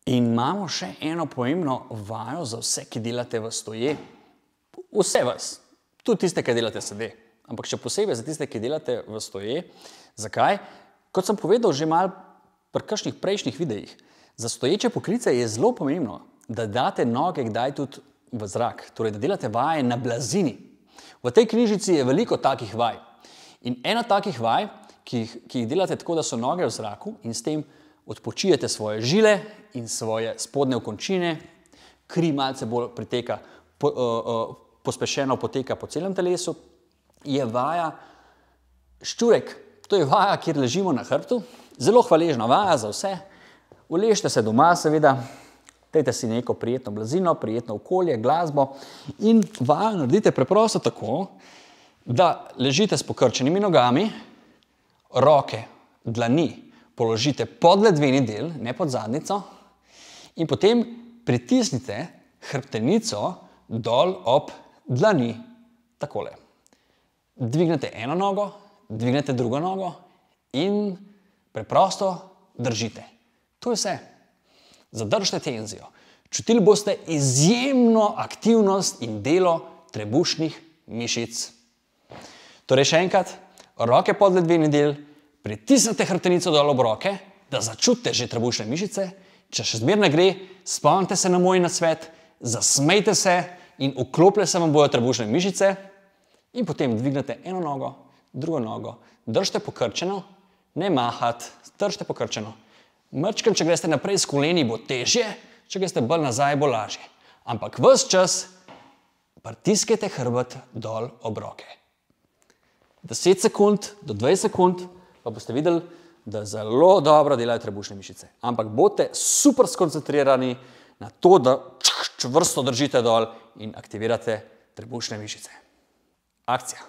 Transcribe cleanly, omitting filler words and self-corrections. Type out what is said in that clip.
In imamo še eno pomembno vajo za vse, ki delate v stoje. Vse vas, tudi tiste, ki delate sede. Ampak še posebej za tiste, ki delate v stoje. Zakaj? Kot sem povedal že malo pri kakšnih prejšnjih videih, za stoječe poklice je zelo pomembno, da date noge kdaj tudi v zrak. Torej, da delate vaje na blazini. V tej knjižici je veliko takih vaj. In ena takih vaj, ki jih delate tako, da so noge v zraku in s tem odpočijete svoje žile in svoje spodnje okončine, kri malce bolj priteka, pospešeno poteka po celem telesu, je vaja ščurek. To je vaja, kjer ležimo na hrbtu. Zelo hvaležna vaja za vse. Uležite se doma, seveda, dajte si neko prijetno blazino, prijetno okolje, glasbo in vajo naredite preprosto tako, da ležite s pokrčenimi nogami, roke, dlani položite pod ledveni del, ne pod zadnjico, in potem pritisnite hrbtenico dol ob dlani, takole. Dvignete eno nogo, dvignete drugo nogo in preprosto držite. To je vse. Zadržite tenzijo. Čutili boste izjemno aktivnost in delo trebušnih mišic. Torej še enkrat, roke pod ledveni del, pritisnite hrbtenico dol ob roke, da začutite že trebušne mišice. Če še zmeraj ne gre, spomnite se na moj nasvet, zasmejte se in vklopile se vam bojo trebušne mišice in potem dvignete eno nogo, drugo nogo, držite pokrčeno, ne mahati, držite pokrčeno. Mrčkam, če greste naprej s koleni, bo težje, če greste bolj nazaj, bo lažje. Ampak ves čas pritiskajte hrbet dol ob roke. 10 sekund do 20 sekund pa boste videli, da zelo dobro delajo trebušne mišice. Ampak bodite super skoncentrirani na to, da čvrsto držite dol in aktivirate trebušne mišice. Akcija!